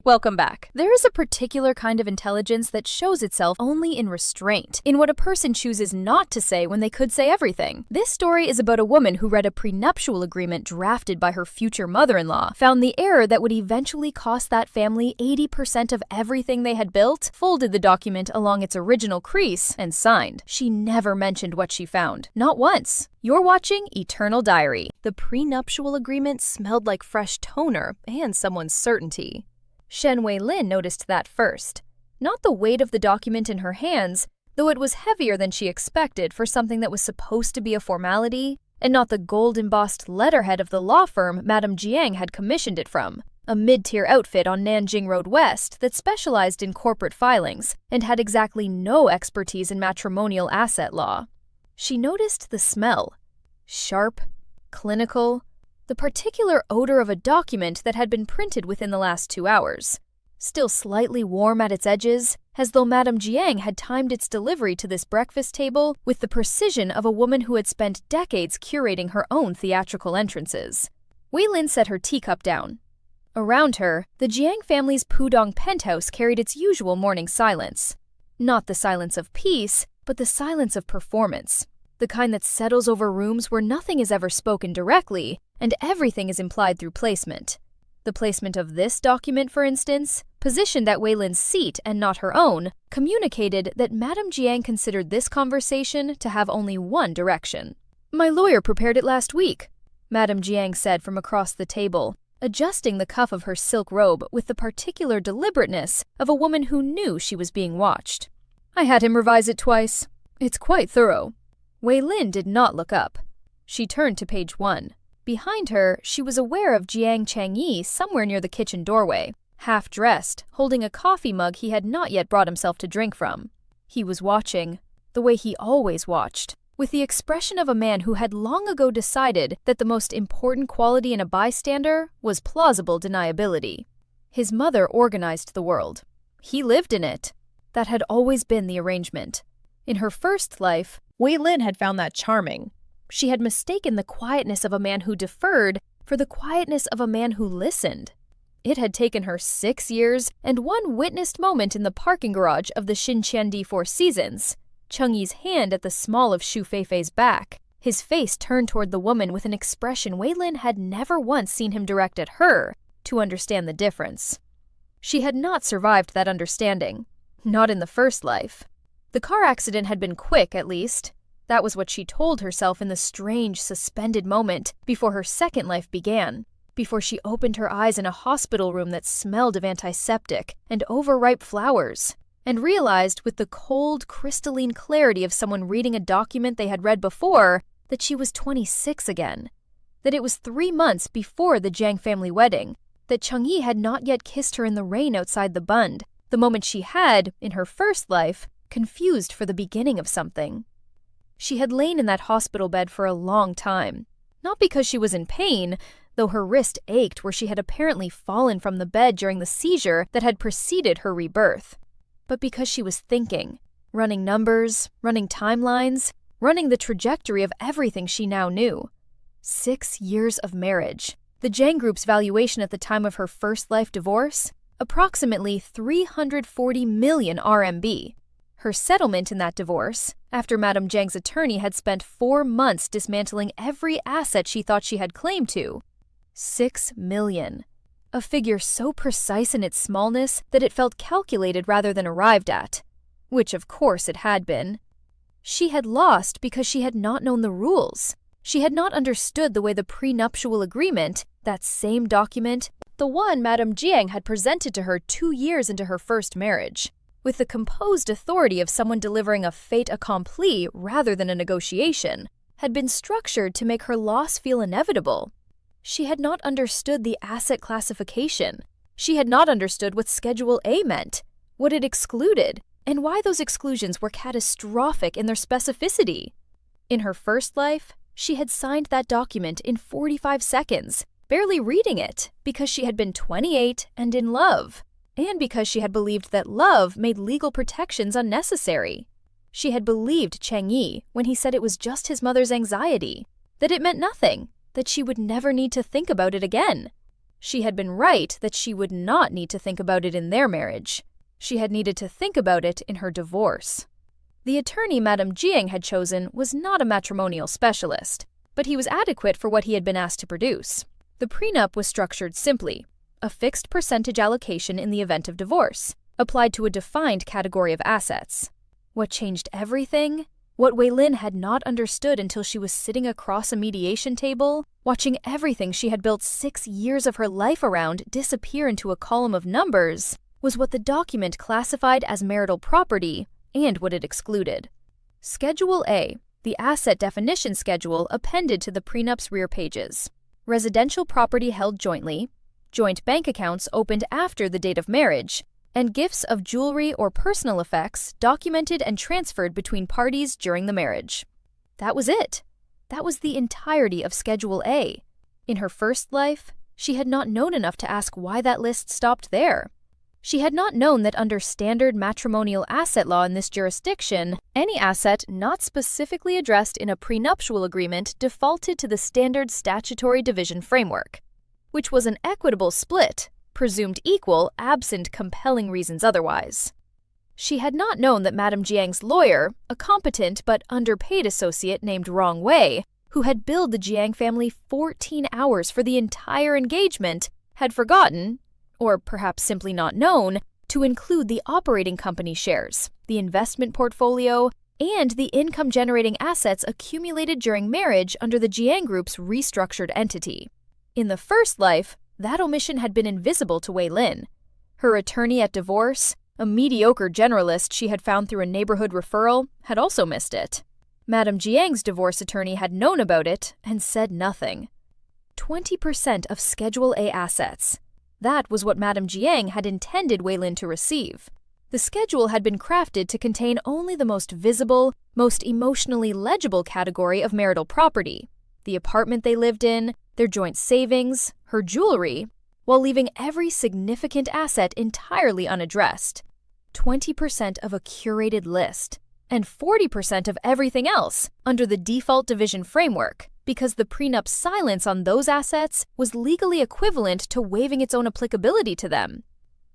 Welcome back. There is a particular kind of intelligence that shows itself only in restraint, in what a person chooses not to say when they could say everything. This story is about a woman who read a prenuptial agreement drafted by her future mother-in-law, found the error that would eventually cost that family 80% of everything they had built, folded the document along its original crease, and signed. She never mentioned what she found. Not once. You're watching Eternal Diary. The prenuptial agreement smelled like fresh toner and someone's certainty. Shen Wei-lin noticed that first. Not the weight of the document in her hands, though it was heavier than she expected for something that was supposed to be a formality, and not the gold-embossed letterhead of the law firm Madame Jiang had commissioned it from, a mid-tier outfit on Nanjing Road West that specialized in corporate filings and had exactly no expertise in matrimonial asset law. She noticed the smell. Sharp, clinical, the particular odor of a document that had been printed within the last 2 hours. Still slightly warm at its edges, as though Madame Jiang had timed its delivery to this breakfast table with the precision of a woman who had spent decades curating her own theatrical entrances. Wei-lin set her teacup down. Around her, the Jiang family's Pudong penthouse carried its usual morning silence. Not the silence of peace, but the silence of performance. The kind that settles over rooms where nothing is ever spoken directly, and everything is implied through placement. The placement of this document, for instance, positioned at Wei-lin's seat and not her own, communicated that Madame Jiang considered this conversation to have only one direction. "My lawyer prepared it last week," Madame Jiang said from across the table, adjusting the cuff of her silk robe with the particular deliberateness of a woman who knew she was being watched. "I had him revise it twice. It's quite thorough." Wei-lin did not look up. She turned to page 1. Behind her, she was aware of Jiang Changyi somewhere near the kitchen doorway, half-dressed, holding a coffee mug he had not yet brought himself to drink from. He was watching, the way he always watched, with the expression of a man who had long ago decided that the most important quality in a bystander was plausible deniability. His mother organized the world. He lived in it. That had always been the arrangement. In her first life, Wei-lin had found that charming. She had mistaken the quietness of a man who deferred for the quietness of a man who listened. It had taken her 6 years and one witnessed moment in the parking garage of the Xinqiandi Four Seasons, Cheng-yi's hand at the small of Xu Feifei's back, his face turned toward the woman with an expression Wei-lin had never once seen him direct at her, to understand the difference. She had not survived that understanding. Not in the first life. The car accident had been quick, at least. That was what she told herself in the strange, suspended moment before her second life began, before she opened her eyes in a hospital room that smelled of antiseptic and overripe flowers, and realized with the cold, crystalline clarity of someone reading a document they had read before that she was 26 again, that it was 3 months before the Jiang family wedding, that Cheng-yi had not yet kissed her in the rain outside the Bund, the moment she had, in her first life, confused for the beginning of something. She had lain in that hospital bed for a long time, not because she was in pain, though her wrist ached where she had apparently fallen from the bed during the seizure that had preceded her rebirth, but because she was thinking, running numbers, running timelines, running the trajectory of everything she now knew. 6 years of marriage. The Jiang Group's valuation at the time of her first life divorce? Approximately 340 million RMB. Her settlement in that divorce, after Madame Jiang's attorney had spent 4 months dismantling every asset she thought she had claim to. 6 million. A figure so precise in its smallness that it felt calculated rather than arrived at. Which of course it had been. She had lost because she had not known the rules. She had not understood the way the prenuptial agreement, that same document, the one Madame Jiang had presented to her 2 years into her first marriage, with the composed authority of someone delivering a fait accompli rather than a negotiation, had been structured to make her loss feel inevitable. She had not understood the asset classification. She had not understood what Schedule A meant, what it excluded, and why those exclusions were catastrophic in their specificity. In her first life, she had signed that document in 45 seconds, barely reading it, because she had been 28 and in love, and because she had believed that love made legal protections unnecessary. She had believed Cheng-yi when he said it was just his mother's anxiety, that it meant nothing, that she would never need to think about it again. She had been right that she would not need to think about it in their marriage. She had needed to think about it in her divorce. The attorney Madame Jiang had chosen was not a matrimonial specialist, but he was adequate for what he had been asked to produce. The prenup was structured simply: a fixed percentage allocation in the event of divorce, applied to a defined category of assets. What changed everything? What Wei Lin had not understood until she was sitting across a mediation table, watching everything she had built 6 years of her life around disappear into a column of numbers, was what the document classified as marital property and what it excluded. Schedule A, the asset definition schedule appended to the prenup's rear pages. Residential property held jointly, joint bank accounts opened after the date of marriage, and gifts of jewelry or personal effects documented and transferred between parties during the marriage. That was it. That was the entirety of Schedule A. In her first life, she had not known enough to ask why that list stopped there. She had not known that under standard matrimonial asset law in this jurisdiction, any asset not specifically addressed in a prenuptial agreement defaulted to the standard statutory division framework, which was an equitable split, presumed equal absent compelling reasons otherwise. She had not known that Madame Jiang's lawyer, a competent but underpaid associate named Rong Wei, who had billed the Jiang family 14 hours for the entire engagement, had forgotten, or perhaps simply not known, to include the operating company shares, the investment portfolio, and the income-generating assets accumulated during marriage under the Jiang Group's restructured entity. In the first life, that omission had been invisible to Wei Lin. Her attorney at divorce, a mediocre generalist she had found through a neighborhood referral, had also missed it. Madame Jiang's divorce attorney had known about it and said nothing. 20% of Schedule A assets. That was what Madame Jiang had intended Wei Lin to receive. The schedule had been crafted to contain only the most visible, most emotionally legible category of marital property: the apartment they lived in, their joint savings, her jewelry, while leaving every significant asset entirely unaddressed. 20% of a curated list, and 40% of everything else under the default division framework, because the prenup's silence on those assets was legally equivalent to waiving its own applicability to them.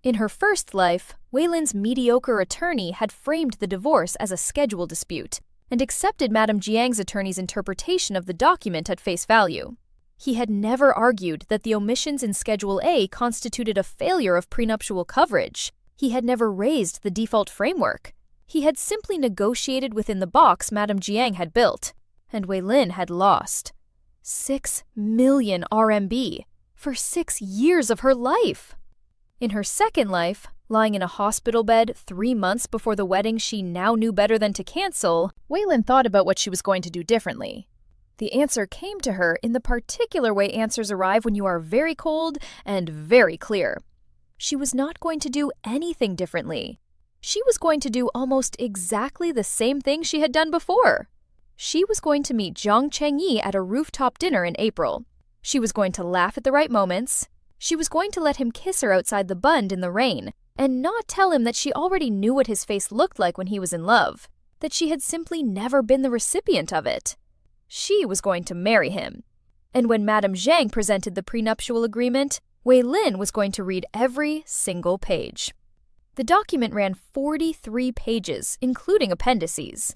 In her first life, Wei Lin's mediocre attorney had framed the divorce as a schedule dispute and accepted Madame Jiang's attorney's interpretation of the document at face value. He had never argued that the omissions in Schedule A constituted a failure of prenuptial coverage. He had never raised the default framework. He had simply negotiated within the box Madame Jiang had built, and Wei Lin had lost 6 million RMB for 6 years of her life. In her second life, lying in a hospital bed 3 months before the wedding she now knew better than to cancel, Wei Lin thought about what she was going to do differently. The answer came to her in the particular way answers arrive when you are very cold and very clear. She was not going to do anything differently. She was going to do almost exactly the same thing she had done before. She was going to meet Zhang Chengyi at a rooftop dinner in April. She was going to laugh at the right moments. She was going to let him kiss her outside the Bund in the rain, and not tell him that she already knew what his face looked like when he was in love, that she had simply never been the recipient of it. She was going to marry him. And when Madame Zhang presented the prenuptial agreement, Wei Lin was going to read every single page. The document ran 43 pages, including appendices.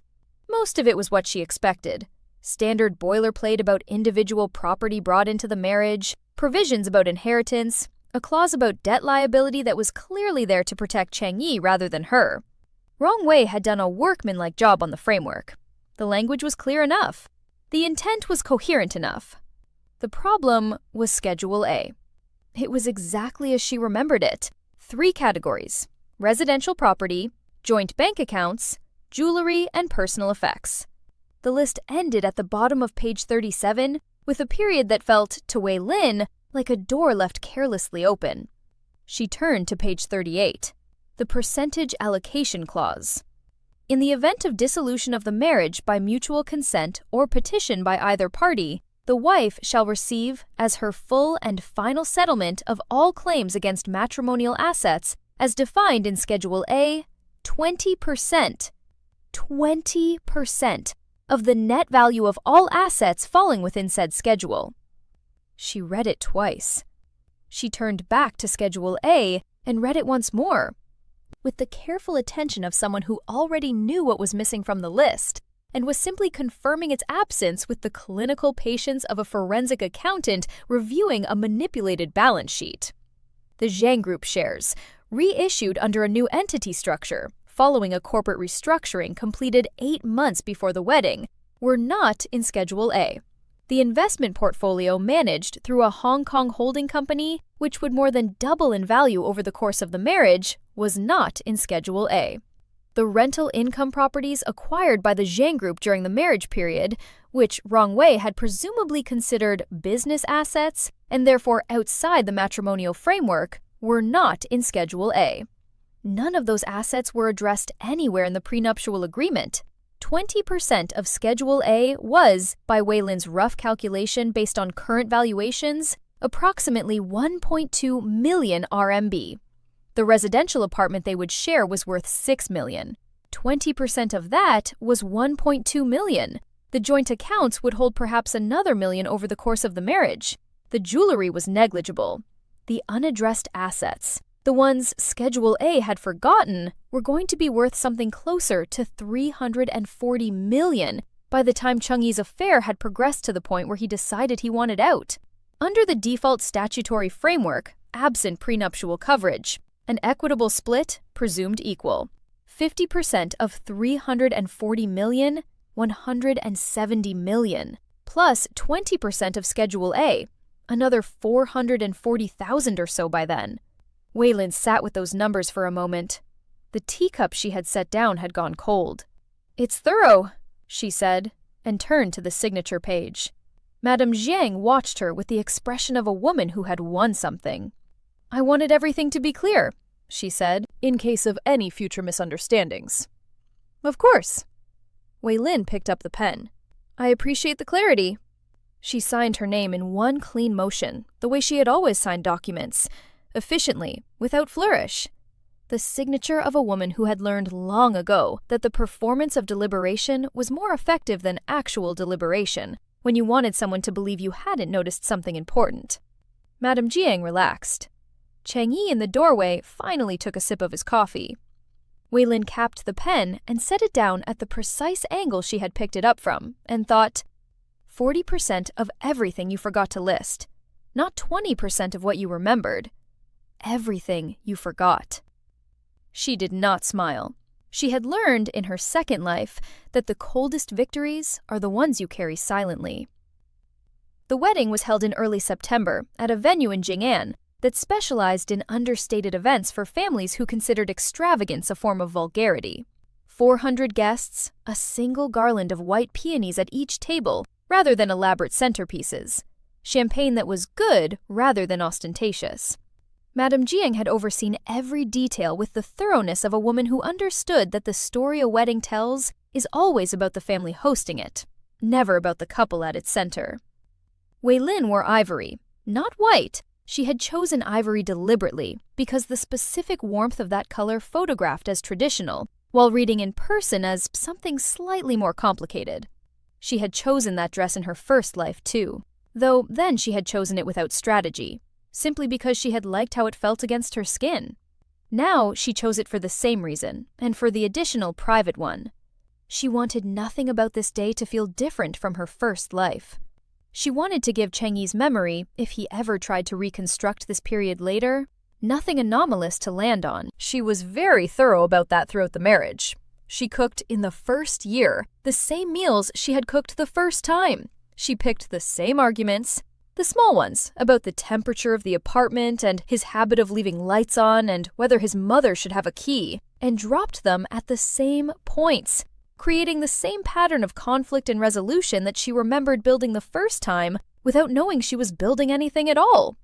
Most of it was what she expected. Standard boilerplate about individual property brought into the marriage, provisions about inheritance, a clause about debt liability that was clearly there to protect Chengyi rather than her. Rong Wei had done a workmanlike job on the framework. The language was clear enough. The intent was coherent enough. The problem was Schedule A. It was exactly as she remembered it. 3 categories: residential property, joint bank accounts, jewelry, and personal effects. The list ended at the bottom of page 37 with a period that felt, to Wei Lin, like a door left carelessly open. She turned to page 38, the percentage allocation clause. In the event of dissolution of the marriage by mutual consent or petition by either party, the wife shall receive, as her full and final settlement of all claims against matrimonial assets, as defined in Schedule A, 20%. 20% of the net value of all assets falling within said schedule. She read it twice. She turned back to Schedule A and read it once more, with the careful attention of someone who already knew what was missing from the list and was simply confirming its absence with the clinical patience of a forensic accountant reviewing a manipulated balance sheet. The Zhang Group shares, reissued under a new entity structure, following a corporate restructuring completed 8 months before the wedding, were not in Schedule A. The investment portfolio managed through a Hong Kong holding company, which would more than double in value over the course of the marriage, was not in Schedule A. The rental income properties acquired by the Zhang Group during the marriage period, which Rong Wei had presumably considered business assets and therefore outside the matrimonial framework, were not in Schedule A. None of those assets were addressed anywhere in the prenuptial agreement. 20% of Schedule A was, by Wei Lin's rough calculation based on current valuations, approximately 1.2 million RMB. The residential apartment they would share was worth 6 million. 20% of that was 1.2 million. The joint accounts would hold perhaps another million over the course of the marriage. The jewelry was negligible. The unaddressed assets, the ones Schedule A had forgotten, were going to be worth something closer to 340 million by the time Cheng-Yi's affair had progressed to the point where he decided he wanted out. Under the default statutory framework, absent prenuptial coverage, an equitable split presumed equal. 50% of 340 million, 170 million, plus 20% of Schedule A, another 440,000 or so by then. Wei Lin sat with those numbers for a moment. The teacup she had set down had gone cold. "It's thorough," she said, and turned to the signature page. Madame Jiang watched her with the expression of a woman who had won something. "I wanted everything to be clear," she said, "in case of any future misunderstandings." "Of course." Wei Lin picked up the pen. "I appreciate the clarity." She signed her name in one clean motion, the way she had always signed documents, efficiently, without flourish. The signature of a woman who had learned long ago that the performance of deliberation was more effective than actual deliberation when you wanted someone to believe you hadn't noticed something important. Madame Jiang relaxed. Cheng-Yi in the doorway finally took a sip of his coffee. Wei Lin capped the pen and set it down at the precise angle she had picked it up from, and thought, 40% of everything you forgot to list, not 20% of what you remembered. Everything you forgot. She did not smile. She had learned in her second life that the coldest victories are the ones you carry silently. The wedding was held in early September at a venue in Jing'an that specialized in understated events for families who considered extravagance a form of vulgarity. 400 guests, a single garland of white peonies at each table rather than elaborate centerpieces. Champagne that was good rather than ostentatious. Madame Jiang had overseen every detail with the thoroughness of a woman who understood that the story a wedding tells is always about the family hosting it, never about the couple at its center. Wei Lin wore ivory, not white. She had chosen ivory deliberately because the specific warmth of that color photographed as traditional, while reading in person as something slightly more complicated. She had chosen that dress in her first life, too, though then she had chosen it without strategy, simply because she had liked how it felt against her skin. Now she chose it for the same reason, and for the additional private one. She wanted nothing about this day to feel different from her first life. She wanted to give Cheng-Yi's memory, if he ever tried to reconstruct this period later, nothing anomalous to land on. She was very thorough about that throughout the marriage. She cooked in the first year the same meals she had cooked the first time. She picked the same arguments, the small ones, about the temperature of the apartment and his habit of leaving lights on and whether his mother should have a key, and dropped them at the same points, creating the same pattern of conflict and resolution that she remembered building the first time without knowing she was building anything at all.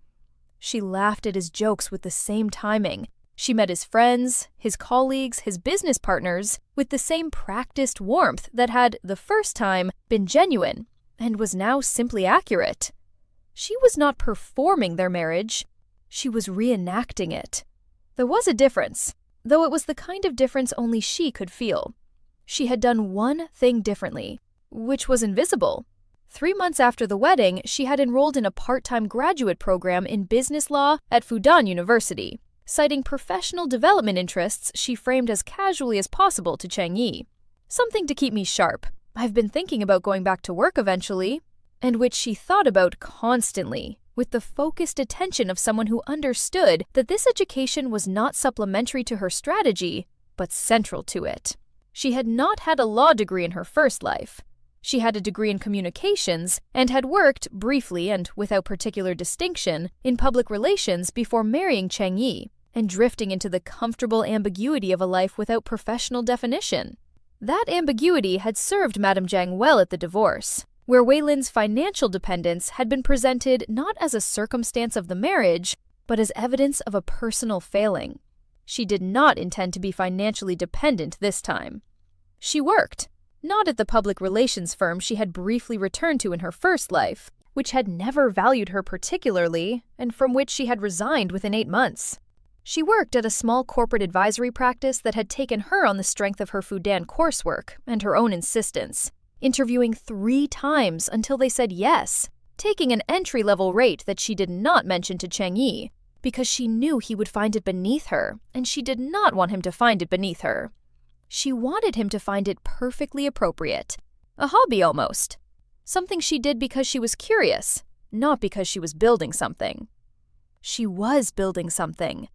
She laughed at his jokes with the same timing. She met his friends, his colleagues, his business partners with the same practiced warmth that had, the first time, been genuine and was now simply accurate. She was not performing their marriage. She was reenacting it. There was a difference, though it was the kind of difference only she could feel. She had done one thing differently, which was invisible. 3 months after the wedding, she had enrolled in a part-time graduate program in business law at Fudan University. Citing professional development interests, she framed as casually as possible to Chang Yi. "Something to keep me sharp. I've been thinking about going back to work eventually," and which she thought about constantly, with the focused attention of someone who understood that this education was not supplementary to her strategy, but central to it. She had not had a law degree in her first life. She had a degree in communications and had worked, briefly and without particular distinction, in public relations before marrying Chang Yi and drifting into the comfortable ambiguity of a life without professional definition. That ambiguity had served Madame Zhang well at the divorce, where Wei Lin's financial dependence had been presented not as a circumstance of the marriage, but as evidence of a personal failing. She did not intend to be financially dependent this time. She worked, not at the public relations firm she had briefly returned to in her first life, which had never valued her particularly, and from which she had resigned within 8 months. She worked at a small corporate advisory practice that had taken her on the strength of her Fudan coursework and her own insistence, interviewing 3 times until they said yes, taking an entry-level rate that she did not mention to Chang Yi, because she knew he would find it beneath her, and she did not want him to find it beneath her. She wanted him to find it perfectly appropriate, a hobby almost, something she did because she was curious, not because she was building something. She was building something.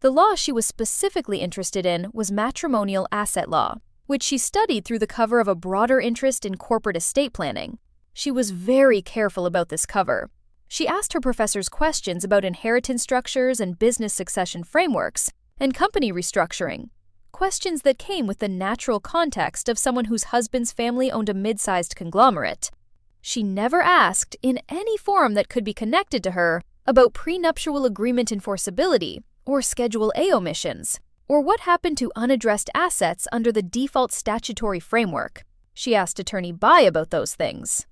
The law she was specifically interested in was matrimonial asset law, which she studied through the cover of a broader interest in corporate estate planning. She was very careful about this cover. She asked her professors questions about inheritance structures and business succession frameworks, and company restructuring, questions that came with the natural context of someone whose husband's family owned a mid-sized conglomerate. She never asked, in any forum that could be connected to her, about prenuptial agreement enforceability, or Schedule A omissions, or what happened to unaddressed assets under the default statutory framework. She asked Attorney Bai about those things.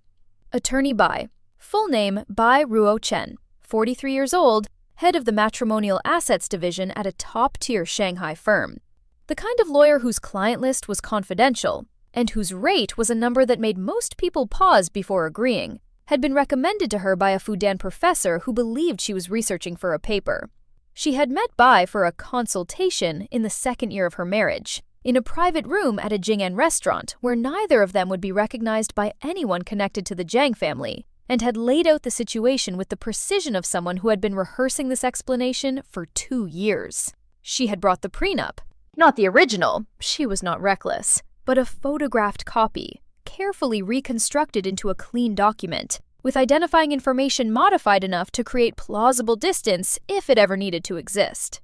Attorney Bai, full name Bai Ruo Chen, 43 years old, head of the Matrimonial Assets Division at a top-tier Shanghai firm. The kind of lawyer whose client list was confidential, and whose rate was a number that made most people pause before agreeing, had been recommended to her by a Fudan professor who believed she was researching for a paper. She had met Bai for a consultation in the 2nd year of her marriage, in a private room at a Jing'an restaurant where neither of them would be recognized by anyone connected to the Zhang family, and had laid out the situation with the precision of someone who had been rehearsing this explanation for 2 years. She had brought the prenup, not the original, she was not reckless, but a photographed copy, carefully reconstructed into a clean document, with identifying information modified enough to create plausible distance if it ever needed to exist.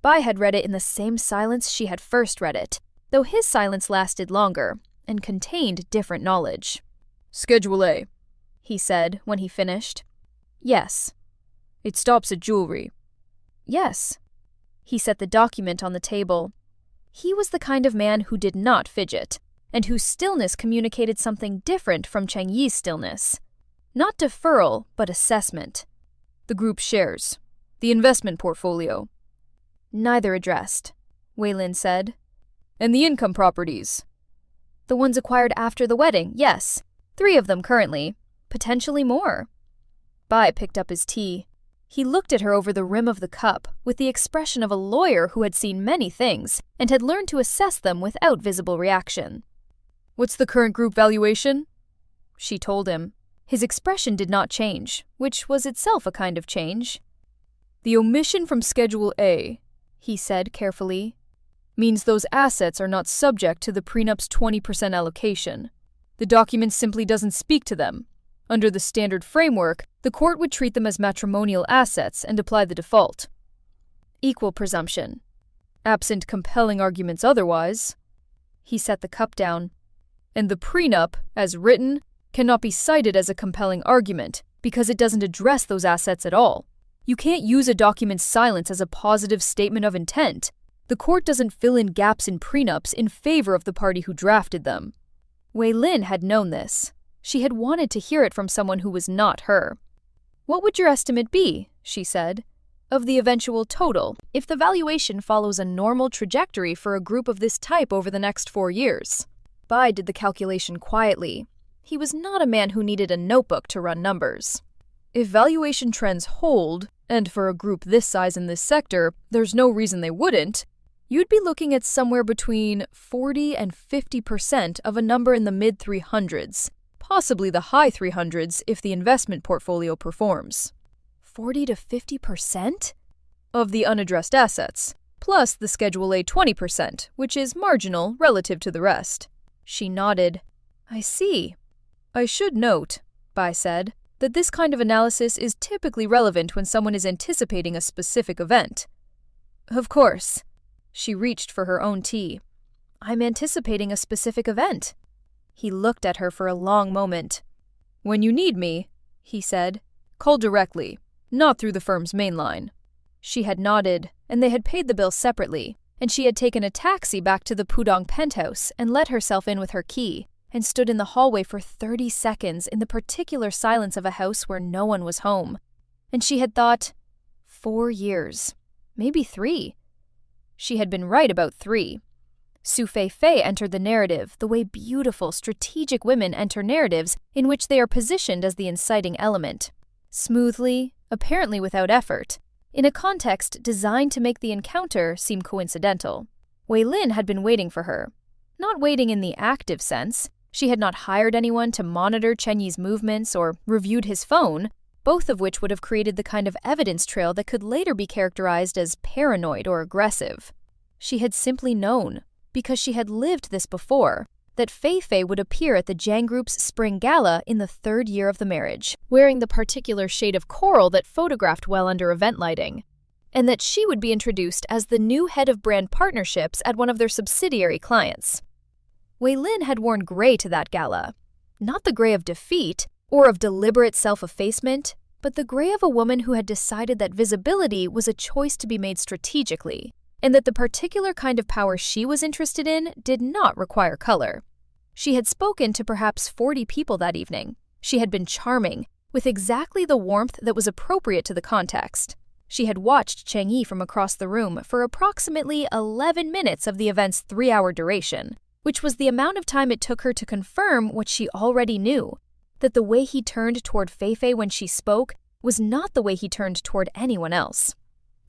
Bai had read it in the same silence she had first read it, though his silence lasted longer and contained different knowledge. "Schedule A," he said when he finished. "Yes." "It stops at jewelry." "Yes." He set the document on the table. He was the kind of man who did not fidget, and whose stillness communicated something different from Chang Yi's stillness. Not deferral, but assessment. "The group shares. The investment portfolio." "Neither addressed," Wei Lin said. "And the income properties?" "The ones acquired after the wedding, yes. 3 of them currently. Potentially more." Bai picked up his tea. He looked at her over the rim of the cup with the expression of a lawyer who had seen many things and had learned to assess them without visible reaction. "What's the current group valuation?" She told him. His expression did not change, which was itself a kind of change. "The omission from Schedule A," he said carefully, "means those assets are not subject to the prenup's 20% allocation. The document simply doesn't speak to them. Under the standard framework, the court would treat them as matrimonial assets and apply the default. Equal presumption. Absent compelling arguments otherwise." He set the cup down. "And the prenup, as written, cannot be cited as a compelling argument because it doesn't address those assets at all. You can't use a document's silence as a positive statement of intent. The court doesn't fill in gaps in prenups in favor of the party who drafted them." Wei Lin had known this. She had wanted to hear it from someone who was not her. "What would your estimate be," she said, "of the eventual total if the valuation follows a normal trajectory for a group of this type over the next 4 years?" Bai did the calculation quietly. He was not a man who needed a notebook to run numbers. If valuation trends hold, and for a group this size in this sector, there's no reason they wouldn't, you'd be looking at somewhere between 40 and 50% of a number in the mid-300s, possibly the high 300s if the investment portfolio performs. 40 to 50%? Of the unaddressed assets, plus the Schedule A 20%, which is marginal relative to the rest. She nodded. I see. I should note, Bai said, that this kind of analysis is typically relevant when someone is anticipating a specific event. Of course. She reached for her own tea. I'm anticipating a specific event. He looked at her for a long moment. When you need me, he said, call directly, not through the firm's main line. She had nodded, and they had paid the bill separately, and she had taken a taxi back to the Pudong penthouse and let herself in with her key, and stood in the hallway for 30 seconds in the particular silence of a house where no one was home. And she had thought, 4 years, maybe 3. She had been right about 3. Su Fei entered the narrative the way beautiful, strategic women enter narratives in which they are positioned as the inciting element. Smoothly, apparently without effort, in a context designed to make the encounter seem coincidental. Wei Lin had been waiting for her. Not waiting in the active sense. She had not hired anyone to monitor Chen Yi's movements or reviewed his phone, both of which would have created the kind of evidence trail that could later be characterized as paranoid or aggressive. She had simply known, because she had lived this before, that Fei would appear at the Jiang Group's spring gala in the 3rd year of the marriage, wearing the particular shade of coral that photographed well under event lighting, and that she would be introduced as the new head of brand partnerships at one of their subsidiary clients. Wei Lin had worn gray to that gala, not the gray of defeat or of deliberate self-effacement, but the gray of a woman who had decided that visibility was a choice to be made strategically, and that the particular kind of power she was interested in did not require color. She had spoken to perhaps 40 people that evening. She had been charming, with exactly the warmth that was appropriate to the context. She had watched Cheng Yi from across the room for approximately 11 minutes of the event's 3-hour duration, which was the amount of time it took her to confirm what she already knew, that the way he turned toward Fei when she spoke was not the way he turned toward anyone else.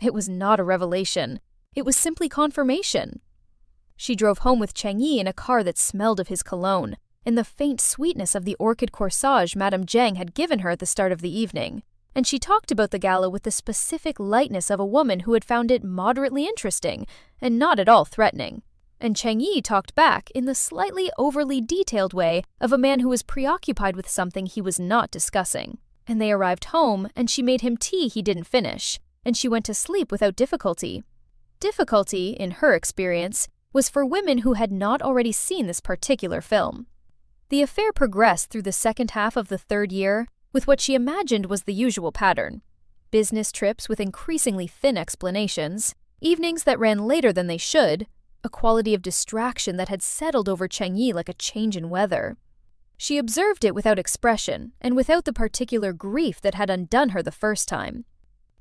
It was not a revelation. It was simply confirmation. She drove home with Cheng Yi in a car that smelled of his cologne, and the faint sweetness of the orchid corsage Madame Jiang had given her at the start of the evening, and she talked about the gala with the specific lightness of a woman who had found it moderately interesting and not at all threatening. And Cheng Yi talked back in the slightly overly detailed way of a man who was preoccupied with something he was not discussing. And they arrived home, and she made him tea he didn't finish, and she went to sleep without difficulty. Difficulty, in her experience, was for women who had not already seen this particular film. The affair progressed through the second half of the 3rd year with what she imagined was the usual pattern. Business trips with increasingly thin explanations, evenings that ran later than they should, a quality of distraction that had settled over Cheng Yi like a change in weather. She observed it without expression and without the particular grief that had undone her the first time.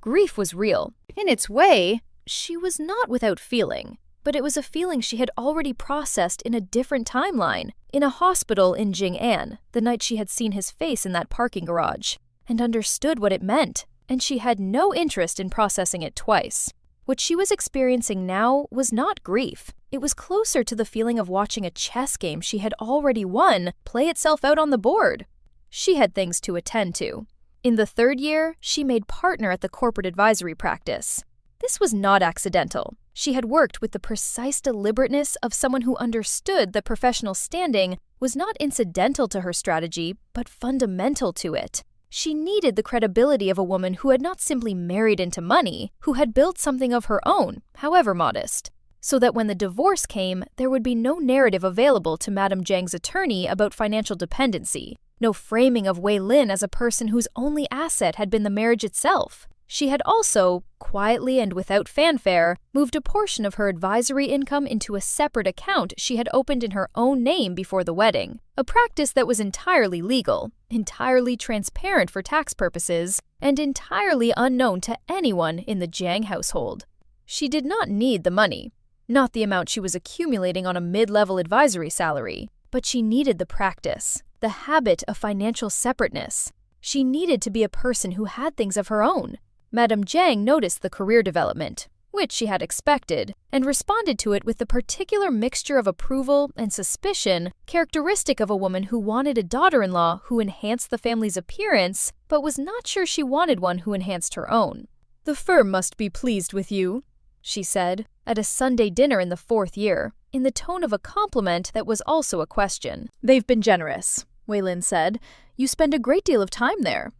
Grief was real. In its way, she was not without feeling, but it was a feeling she had already processed in a different timeline, in a hospital in Jing'an, the night she had seen his face in that parking garage, and understood what it meant, and she had no interest in processing it twice. What she was experiencing now was not grief. It was closer to the feeling of watching a chess game she had already won play itself out on the board. She had things to attend to. In the 3rd year, she made partner at the corporate advisory practice. This was not accidental. She had worked with the precise deliberateness of someone who understood that professional standing was not incidental to her strategy, but fundamental to it. She needed the credibility of a woman who had not simply married into money, who had built something of her own, however modest, so that when the divorce came, there would be no narrative available to Madame Jiang's attorney about financial dependency, no framing of Wei Lin as a person whose only asset had been the marriage itself. She had also, quietly and without fanfare, moved a portion of her advisory income into a separate account she had opened in her own name before the wedding, a practice that was entirely legal, entirely transparent for tax purposes, and entirely unknown to anyone in the Jiang household. She did not need the money, not the amount she was accumulating on a mid-level advisory salary, But she needed the practice, the habit of financial separateness. She needed to be a person who had things of her own. Madame Jiang noticed the career development, which she had expected, and responded to it with the particular mixture of approval and suspicion characteristic of a woman who wanted a daughter-in-law who enhanced the family's appearance, but was not sure she wanted one who enhanced her own. "The firm must be pleased with you," she said, at a Sunday dinner in the 4th year, in the tone of a compliment that was also a question. "They've been generous," Wei Lin said. "You spend a great deal of time there."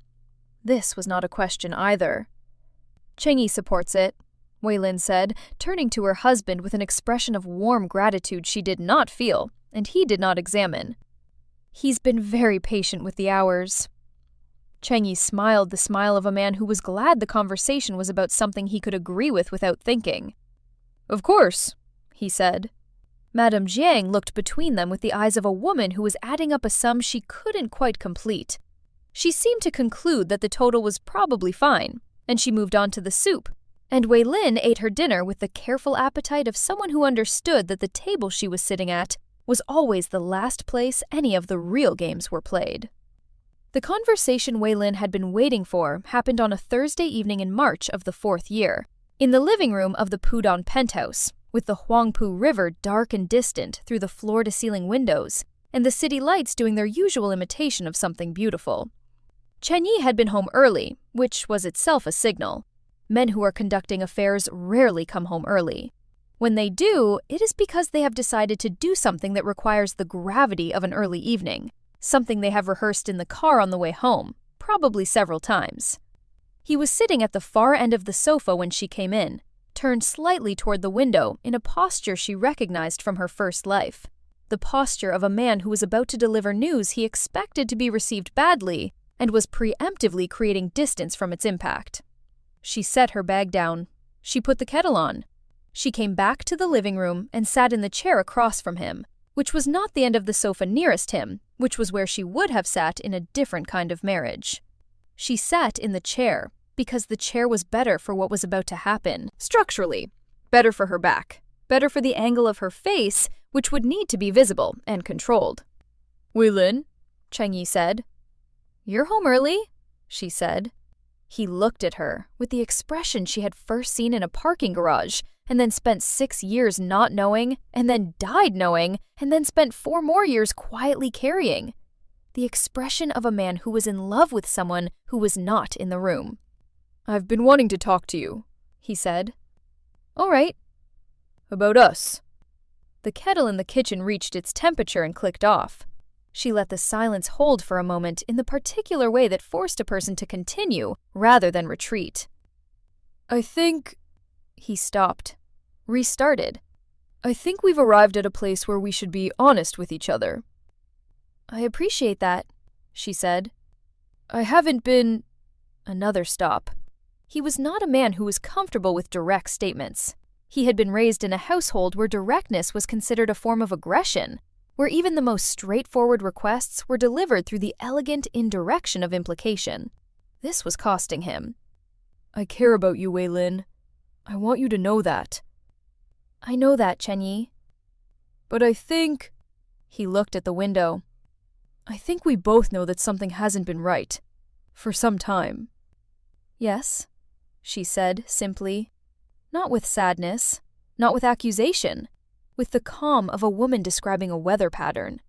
This was not a question either. "Chengyi supports it," Wei Lin said, turning to her husband with an expression of warm gratitude she did not feel, and he did not examine. "He's been very patient with the hours." Chengyi smiled the smile of a man who was glad the conversation was about something he could agree with without thinking. "Of course," he said. Madame Jiang looked between them with the eyes of a woman who was adding up a sum she couldn't quite complete. She seemed to conclude that the total was probably fine, and she moved on to the soup. And Wei Lin ate her dinner with the careful appetite of someone who understood that the table she was sitting at was always the last place any of the real games were played. The conversation Wei Lin had been waiting for happened on a Thursday evening in March of the 4th year, in the living room of the Pudong penthouse, with the Huangpu River dark and distant through the floor-to-ceiling windows, and the city lights doing their usual imitation of something beautiful. Chengyi had been home early, which was itself a signal. Men who are conducting affairs rarely come home early. When they do, it is because they have decided to do something that requires the gravity of an early evening, something they have rehearsed in the car on the way home, probably several times. He was sitting at the far end of the sofa when she came in, turned slightly toward the window in a posture she recognized from her first life, the posture of a man who was about to deliver news he expected to be received badly and was preemptively creating distance from its impact. She set her bag down. She put the kettle on. She came back to the living room and sat in the chair across from him, which was not the end of the sofa nearest him, which was where she would have sat in a different kind of marriage. She sat in the chair because the chair was better for what was about to happen, structurally. Better for her back. Better for the angle of her face, which would need to be visible and controlled. "Wei Lin," Chengyi said. "You're home early," she said. He looked at her with the expression she had first seen in a parking garage, and then spent 6 years not knowing, and then died knowing, and then spent 4 more years quietly carrying. The expression of a man who was in love with someone who was not in the room. "I've been wanting to talk to you," he said. "All right." "About us." The kettle in the kitchen reached its temperature and clicked off. She let the silence hold for a moment in the particular way that forced a person to continue rather than retreat. "I think—" He stopped, restarted. "I think we've arrived at a place where we should be honest with each other." "I appreciate that," she said. "I haven't been—" Another stop. He was not a man who was comfortable with direct statements. He had been raised in a household where directness was considered a form of aggression, where even the most straightforward requests were delivered through the elegant indirection of implication. This was costing him. "I care about you, Wei Lin. I want you to know that." "I know that, Chengyi." "But I think—" He looked at the window. "I think we both know that something hasn't been right. For some time." "Yes," she said simply. Not with sadness, not with accusation, with the calm of a woman describing a weather pattern.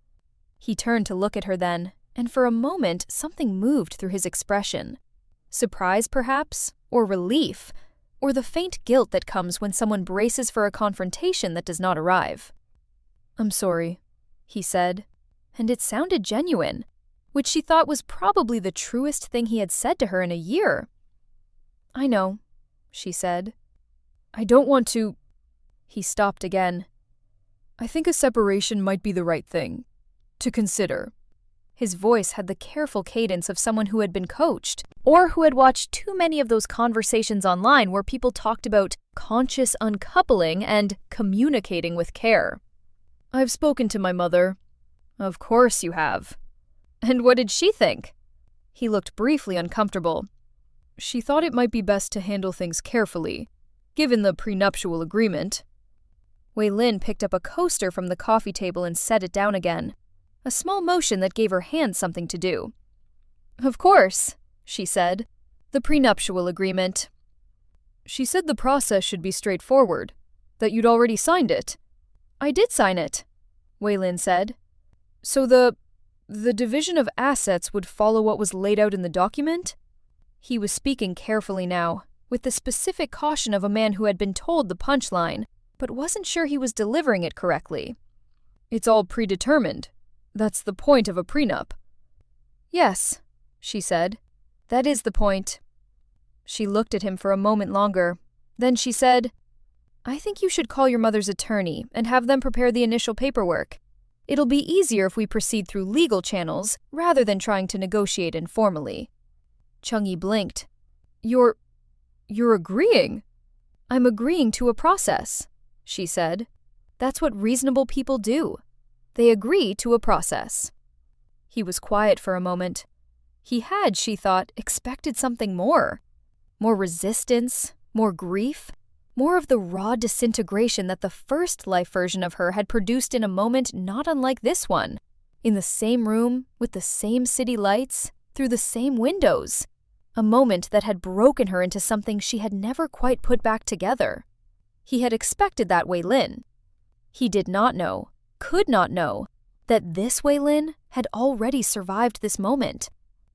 He turned to look at her then, and for a moment something moved through his expression. Surprise, perhaps, or relief, or the faint guilt that comes when someone braces for a confrontation that does not arrive. "I'm sorry," he said, and it sounded genuine, which she thought was probably the truest thing he had said to her in a year. "I know," she said. "I don't want to—" He stopped again. "I think a separation might be the right thing to consider." His voice had the careful cadence of someone who had been coached, or who had watched too many of those conversations online where people talked about conscious uncoupling and communicating with care. "I've spoken to my mother." "Of course you have." "And what did she think?" He looked briefly uncomfortable. "She thought it might be best to handle things carefully, given the prenuptial agreement." Wei Lin picked up a coaster from the coffee table and set it down again, a small motion that gave her hand something to do. "Of course," she said. "The prenuptial agreement." "She said the process should be straightforward, that you'd already signed it." "I did sign it," Wei-Lin said. "So the division of assets would follow what was laid out in the document?" He was speaking carefully now, with the specific caution of a man who had been told the punchline, but wasn't sure he was delivering it correctly. "It's all predetermined. That's the point of a prenup." "Yes," she said. "That is the point." She looked at him for a moment longer. Then she said, "I think you should call your mother's attorney and have them prepare the initial paperwork. It'll be easier if we proceed through legal channels rather than trying to negotiate informally." Chung-Yi blinked. You're agreeing?" "I'm agreeing to a process," she said. "That's what reasonable people do. They agree to a process." He was quiet for a moment. He had, she thought, expected something more. More resistance, more grief, more of the raw disintegration that the first life version of her had produced in a moment not unlike this one. In the same room, with the same city lights, through the same windows. A moment that had broken her into something she had never quite put back together. He had expected that Wei-Lin. He did not know, could not know, that this Wei-Lin had already survived this moment,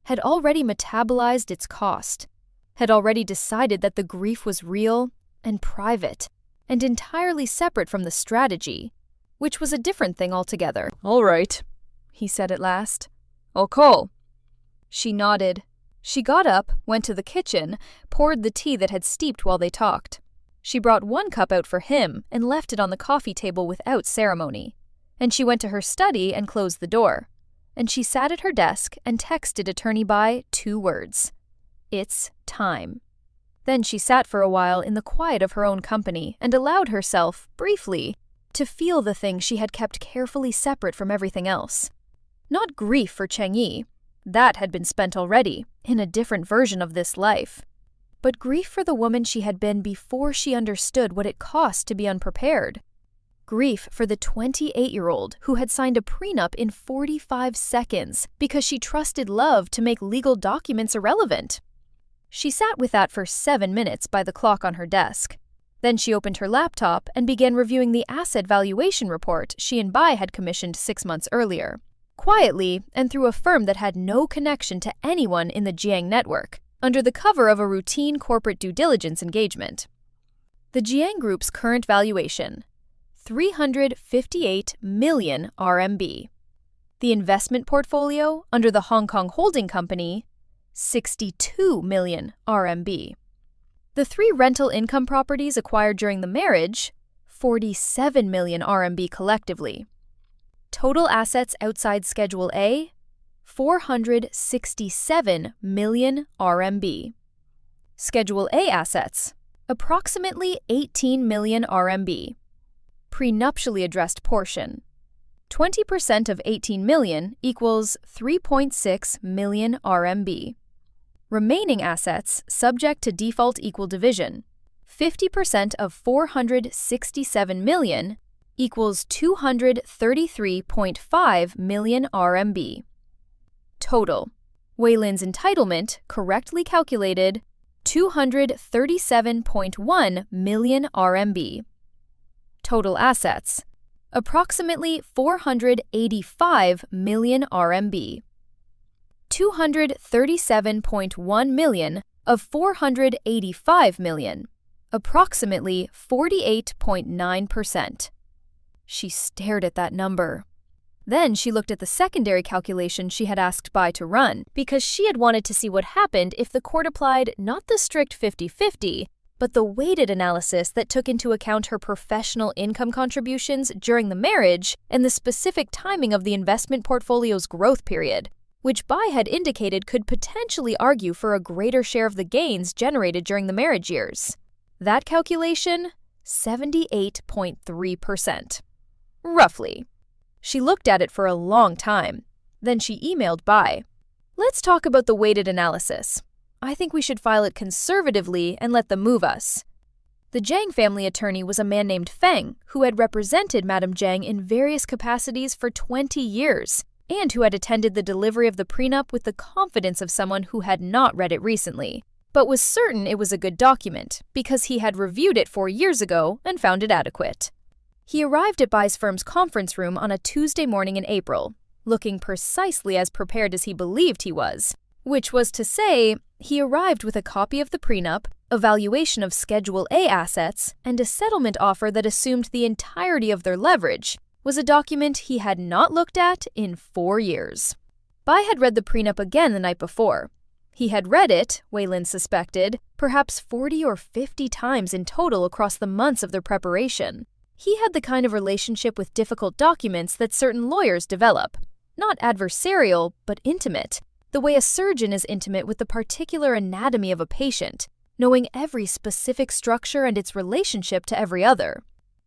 had already metabolized its cost, had already decided that the grief was real and private, and entirely separate from the strategy, which was a different thing altogether. "All right," he said at last. "I'll call." She nodded. She got up, went to the kitchen, poured the tea that had steeped while they talked. She brought one cup out for him and left it on the coffee table without ceremony. And she went to her study and closed the door. And she sat at her desk and texted Attorney Bai 2 words. "It's time." Then she sat for a while in the quiet of her own company and allowed herself, briefly, to feel the thing she had kept carefully separate from everything else. Not grief for Cheng-Yi. That had been spent already, in a different version of this life. But grief for the woman she had been before she understood what it cost to be unprepared. Grief for the 28-year-old who had signed a prenup in 45 seconds because she trusted love to make legal documents irrelevant. She sat with that for 7 minutes by the clock on her desk. Then she opened her laptop and began reviewing the asset valuation report she and Bai had commissioned 6 months earlier. Quietly and through a firm that had no connection to anyone in the Jiang network, under the cover of a routine corporate due diligence engagement. The Jiang Group's current valuation, 358 million RMB. The investment portfolio under the Hong Kong Holding Company, 62 million RMB. The 3 rental income properties acquired during the marriage, 47 million RMB collectively. Total assets outside Schedule A, 467 million RMB. Schedule A assets, approximately 18 million RMB. Prenuptially addressed portion, 20% of 18 million equals 3.6 million RMB. Remaining assets subject to default equal division, 50% of 467 million equals 233.5 million RMB. Total. Wei-Lin's entitlement, correctly calculated, 237.1 million RMB. Total assets, approximately 485 million RMB. 237.1 million of 485 million, approximately 48.9%. She stared at that number. Then she looked at the secondary calculation she had asked Bai to run, because she had wanted to see what happened if the court applied not the strict 50-50, but the weighted analysis that took into account her professional income contributions during the marriage and the specific timing of the investment portfolio's growth period, which Bai had indicated could potentially argue for a greater share of the gains generated during the marriage years. That calculation, 78.3%. Roughly. She looked at it for a long time. Then she emailed Bai. "Let's talk about the weighted analysis. I think we should file it conservatively and let them move us." The Jiang family attorney was a man named Feng, who had represented Madame Jiang in various capacities for 20 years, and who had attended the delivery of the prenup with the confidence of someone who had not read it recently, but was certain it was a good document because he had reviewed it 4 years ago and found it adequate. He arrived at Bai's firm's conference room on a Tuesday morning in April, looking precisely as prepared as he believed he was, which was to say, he arrived with a copy of the prenup, a valuation of Schedule A assets, and a settlement offer that assumed the entirety of their leverage, was a document he had not looked at in 4 years. Bai had read the prenup again the night before. He had read it, Weilin suspected, perhaps 40 or 50 times in total across the months of their preparation. He had the kind of relationship with difficult documents that certain lawyers develop. Not adversarial, but intimate, the way a surgeon is intimate with the particular anatomy of a patient, knowing every specific structure and its relationship to every other.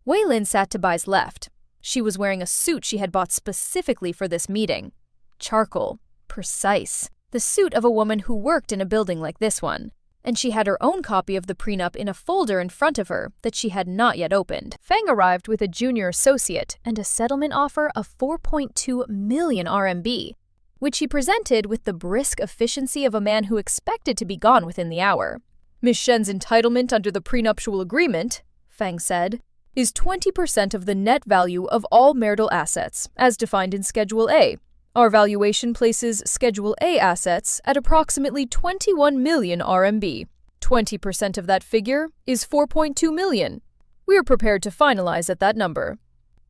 Weilin sat to Bai's left. She was wearing a suit she had bought specifically for this meeting. Charcoal. Precise. The suit of a woman who worked in a building like this one. And she had her own copy of the prenup in a folder in front of her that she had not yet opened. Feng arrived with a junior associate and a settlement offer of 4.2 million RMB, which he presented with the brisk efficiency of a man who expected to be gone within the hour. Miss Shen's entitlement under the prenuptial agreement, Feng said, is 20% of the net value of all marital assets, as defined in Schedule A. Our valuation places Schedule A assets at approximately 21 million RMB. 20% of that figure is 4.2 million. We are prepared to finalize at that number.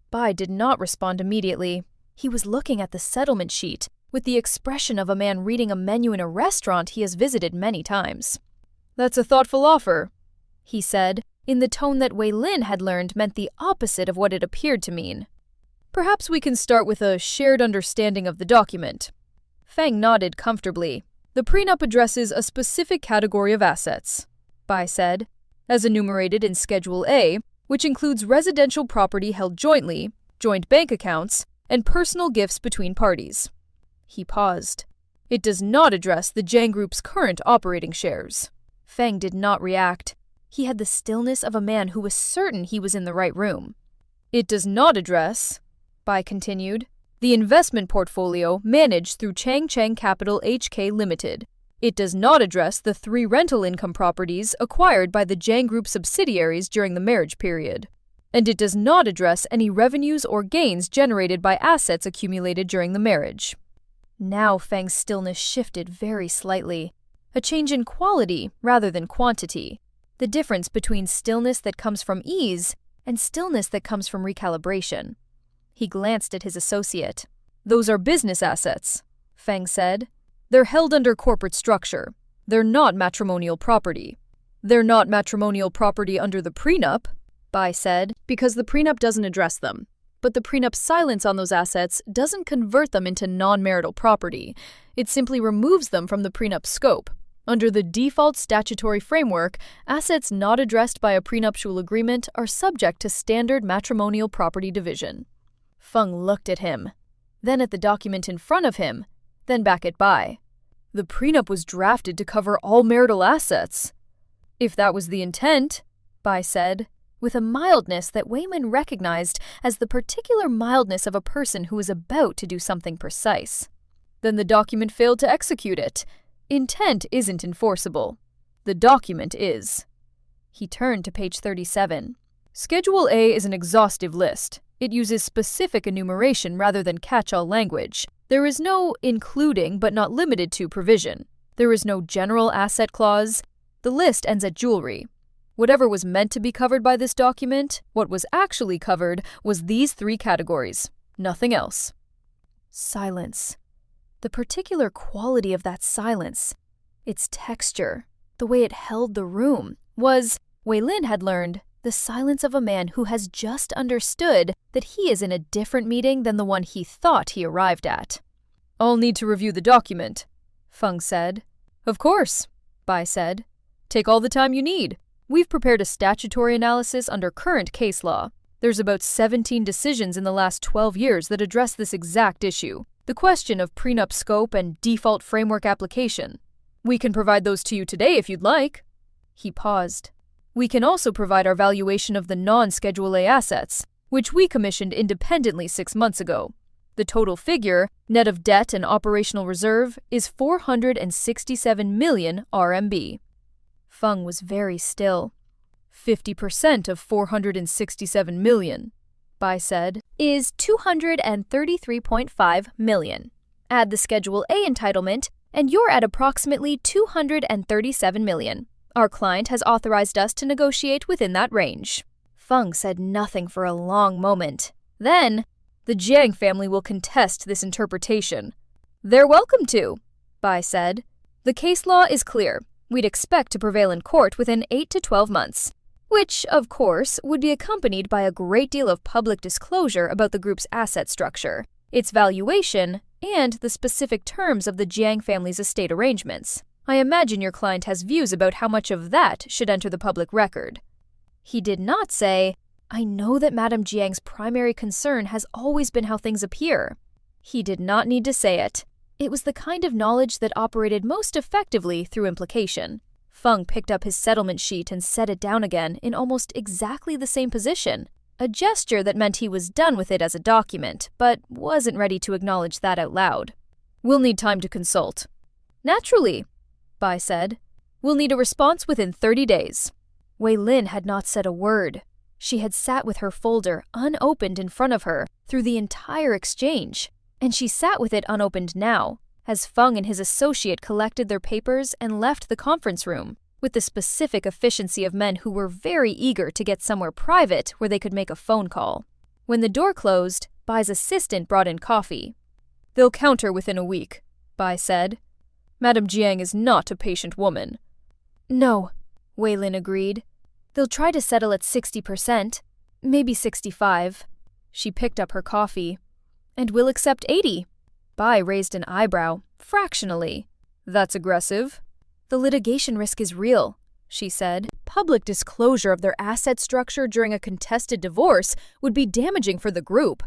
Bai did not respond immediately. He was looking at the settlement sheet with the expression of a man reading a menu in a restaurant he has visited many times. That's a thoughtful offer, he said, in the tone that Weilin had learned meant the opposite of what it appeared to mean. Perhaps we can start with a shared understanding of the document. Feng nodded comfortably. The prenup addresses a specific category of assets, Bai said, as enumerated in Schedule A, which includes residential property held jointly, joint bank accounts, and personal gifts between parties. He paused. It does not address the Jiang Group's current operating shares. Feng did not react. He had the stillness of a man who was certain he was in the right room. It does not address, Bai continued, the investment portfolio managed through Chang Capital HK Limited. It does not address the 3 rental income properties acquired by the Jiang Group subsidiaries during the marriage period. And it does not address any revenues or gains generated by assets accumulated during the marriage. Now Feng's stillness shifted very slightly. A change in quality rather than quantity. The difference between stillness that comes from ease and stillness that comes from recalibration. He glanced at his associate. Those are business assets, Feng said. They're held under corporate structure. They're not matrimonial property. They're not matrimonial property under the prenup, Bai said, because the prenup doesn't address them. But the prenup's silence on those assets doesn't convert them into non-marital property. It simply removes them from the prenup's scope. Under the default statutory framework, assets not addressed by a prenuptial agreement are subject to standard matrimonial property division. Feng looked at him, then at the document in front of him, then back at Bai. The prenup was drafted to cover all marital assets. If that was the intent, Bai said, with a mildness that Weilin recognized as the particular mildness of a person who is about to do something precise, then the document failed to execute it. Intent isn't enforceable. The document is. He turned to page 37. Schedule A is an exhaustive list. It uses specific enumeration rather than catch-all language. There is no including but not limited to provision. There is no general asset clause. The list ends at jewelry. Whatever was meant to be covered by this document, what was actually covered was these 3 categories. Nothing else. Silence. The particular quality of that silence, its texture, the way it held the room, was, Weilin had learned, the silence of a man who has just understood that he is in a different meeting than the one he thought he arrived at. I'll need to review the document, Feng said. Of course, Bai said. Take all the time you need. We've prepared a statutory analysis under current case law. There's about 17 decisions in the last 12 years that address this exact issue, the question of prenup scope and default framework application. We can provide those to you today if you'd like. He paused. We can also provide our valuation of the non-Schedule A assets, which we commissioned independently 6 months ago. The total figure, Net of debt and operational reserve is 467 million RMB. Feng was very still. 50% of 467 million, Bai said, is 233.5 million. Add the Schedule A entitlement, and you're at approximately 237 million. Our client has authorized us to negotiate within that range. Feng said nothing for a long moment. Then, the Jiang family will contest this interpretation. They're welcome to, Bai said. The case law is clear. We'd expect to prevail in court within 8 to 12 months, which, of course, would be accompanied by a great deal of public disclosure about the group's asset structure, its valuation, and the specific terms of the Jiang family's estate arrangements. I imagine your client has views about how much of that should enter the public record. He did not say, I know that Madame Jiang's primary concern has always been how things appear. He did not need to say it. It was the kind of knowledge that operated most effectively through implication. Feng picked up his settlement sheet and set it down again in almost exactly the same position, a gesture that meant he was done with it as a document, but wasn't ready to acknowledge that out loud. We'll need time to consult. Naturally, Bai said. We'll need a response within 30 days. Wei Lin had not said a word. She had sat with her folder unopened in front of her through the entire exchange, and she sat with it unopened now, as Feng and his associate collected their papers and left the conference room, with the specific efficiency of men who were very eager to get somewhere private where they could make a phone call. When the door closed, Bai's assistant brought in coffee. They'll counter within a week, Bai said. Madame Jiang is not a patient woman. No, Wei Lin agreed. They'll try to settle at 60%, maybe 65%. She picked up her coffee. And we'll accept 80%. Bai raised an eyebrow, fractionally. That's aggressive. The litigation risk is real, she said. Public disclosure of their asset structure during a contested divorce would be damaging for the group.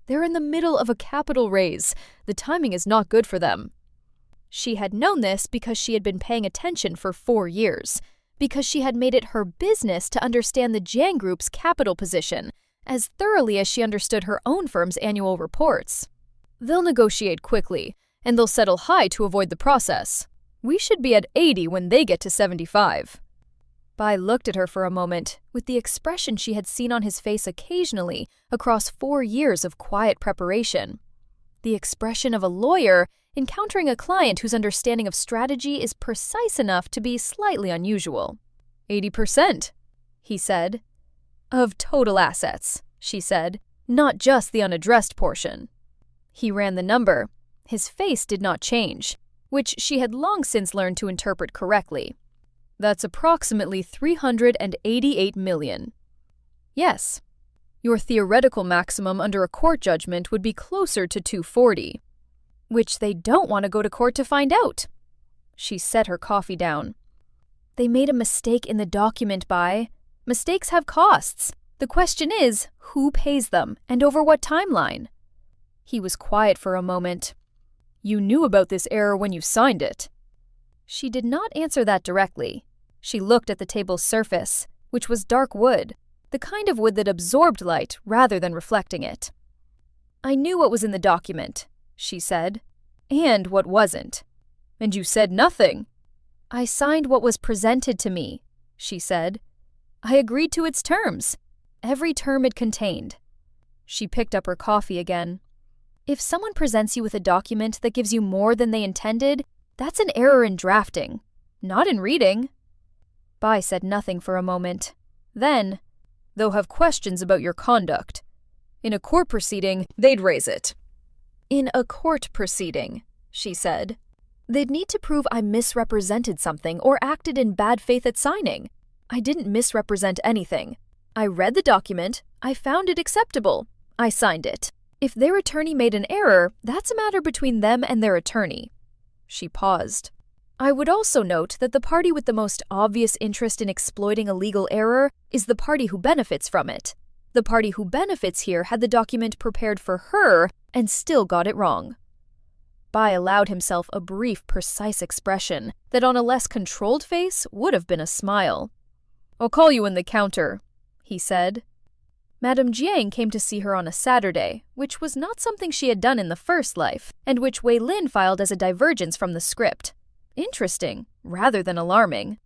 They're in the middle of a capital raise. The timing is not good for them. She had known this because she had been paying attention for 4 years, because she had made it her business to understand the Jiang Group's capital position as thoroughly as she understood her own firm's annual reports. They'll negotiate quickly, and they'll settle high to avoid the process. We should be at 80 when they get to 75. Bai looked at her for a moment, with the expression she had seen on his face occasionally across 4 years of quiet preparation. The expression of a lawyer encountering a client whose understanding of strategy is precise enough to be slightly unusual. 80%, he said. Of total assets, she said, not just the unaddressed portion. He ran the number. His face did not change, which she had long since learned to interpret correctly. That's approximately 388 million. Yes. Your theoretical maximum under a court judgment would be closer to 240, which they don't want to go to court to find out. She set her coffee down. They made a mistake in the document, Bai. Mistakes have costs. The question is, who pays them and over what timeline? He was quiet for a moment. You knew about this error when you signed it. She did not answer that directly. She looked at the table's surface, which was dark wood, the kind of wood that absorbed light rather than reflecting it. I knew what was in the document, she said, and what wasn't. And you said nothing. I signed what was presented to me, she said. I agreed to its terms, every term it contained. She picked up her coffee again. If someone presents you with a document that gives you more than they intended, that's an error in drafting, not in reading. Bai said nothing for a moment. Then, they'll have questions about your conduct. In a court proceeding, they'd raise it. In a court proceeding, she said. They'd need to prove I misrepresented something or acted in bad faith at signing. I didn't misrepresent anything. I read the document. I found it acceptable. I signed it. If their attorney made an error, that's a matter between them and their attorney. She paused. I would also note that the party with the most obvious interest in exploiting a legal error is the party who benefits from it. The party who benefits here had the document prepared for her and still got it wrong. Bai allowed himself a brief, precise expression that on a less controlled face would have been a smile. I'll call you in the counter, he said. Madame Jiang came to see her on a Saturday, which was not something she had done in the first life, and which Wei Lin filed as a divergence from the script. Interesting, rather than alarming.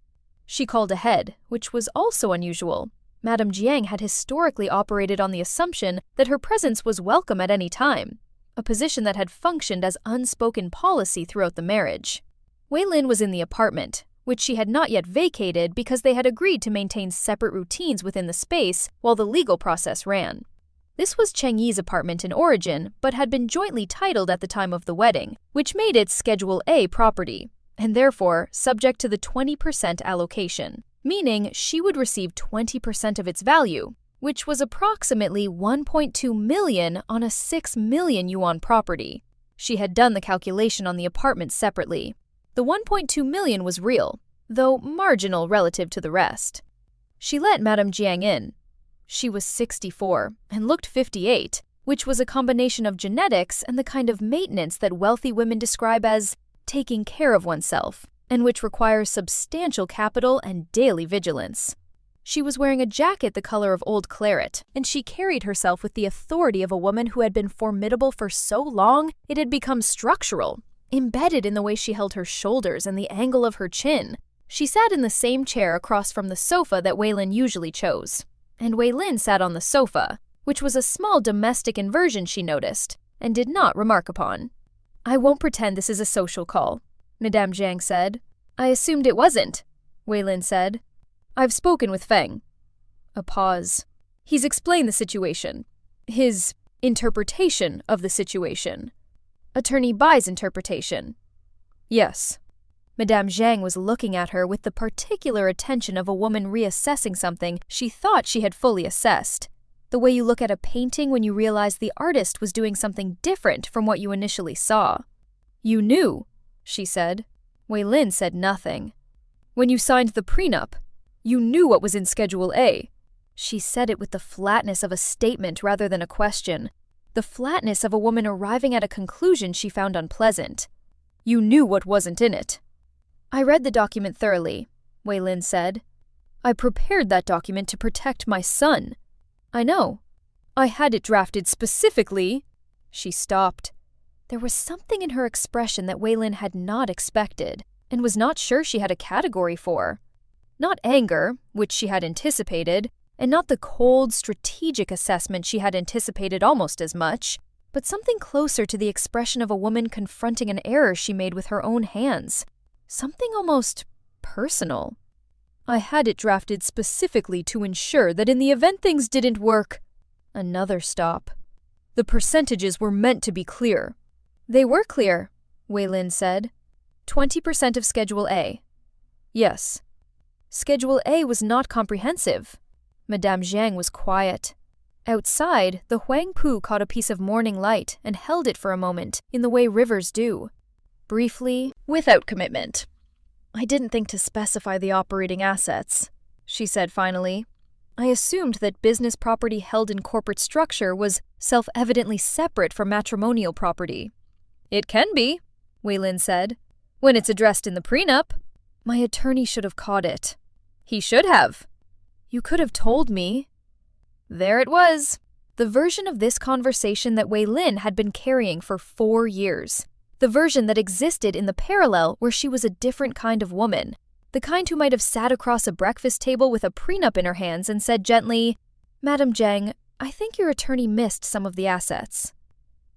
She called ahead, which was also unusual. Madame Jiang had historically operated on the assumption that her presence was welcome at any time, a position that had functioned as unspoken policy throughout the marriage. Wei Lin was in the apartment, which she had not yet vacated because they had agreed to maintain separate routines within the space while the legal process ran. This was Cheng Yi's apartment in origin, but had been jointly titled at the time of the wedding, which made it Schedule A property, and therefore subject to the 20% allocation, meaning she would receive 20% of its value, which was approximately 1.2 million on a 6 million yuan property. She had done the calculation on the apartment separately. The 1.2 million was real, though marginal relative to the rest. She let Madame Jiang in. She was 64 and looked 58, which was a combination of genetics and the kind of maintenance that wealthy women describe as taking care of oneself, and which requires substantial capital and daily vigilance. She was wearing a jacket the color of old claret, and she carried herself with the authority of a woman who had been formidable for so long it had become structural, embedded in the way she held her shoulders and the angle of her chin. She sat in the same chair across from the sofa that Wei Lin usually chose, and Wei Lin sat on the sofa, which was a small domestic inversion she noticed, and did not remark upon. "I won't pretend this is a social call," Madame Jiang said. "I assumed it wasn't," Wei Lin said. "I've spoken with Feng." A pause. "He's explained the situation. His interpretation of the situation." "Attorney Bai's interpretation." "Yes." Madame Jiang was looking at her with the particular attention of a woman reassessing something she thought she had fully assessed. The way you look at a painting when you realize the artist was doing something different from what you initially saw. "You knew," she said. Wei Lin said nothing. "When you signed the prenup, you knew what was in Schedule A." She said it with the flatness of a statement rather than a question, the flatness of a woman arriving at a conclusion she found unpleasant. "You knew what wasn't in it." "I read the document thoroughly," Wei Lin said. "I prepared that document to protect my son." "I know. I had it drafted specifically." She stopped. There was something in her expression that Wei Lin had not expected, and was not sure she had a category for. Not anger, which she had anticipated, and not the cold, strategic assessment she had anticipated almost as much, but something closer to the expression of a woman confronting an error she made with her own hands. Something almost personal. "I had it drafted specifically to ensure that in the event things didn't work..." Another stop. "The percentages were meant to be clear." "They were clear," Wei Lin said. 20% of Schedule A." "Yes." "Schedule A was not comprehensive." Madame Jiang was quiet. Outside, the Huang Pu caught a piece of morning light and held it for a moment, in the way rivers do. Briefly, without commitment. "I didn't think to specify the operating assets," she said finally. "I assumed that business property held in corporate structure was self-evidently separate from matrimonial property." "It can be," Wei Lin said, "when it's addressed in the prenup." "My attorney should have caught it." "He should have." "You could have told me." There it was. The version of this conversation that Wei Lin had been carrying for 4 years. The version that existed in the parallel where she was a different kind of woman. The kind who might have sat across a breakfast table with a prenup in her hands and said gently, "Madame Jiang, I think your attorney missed some of the assets."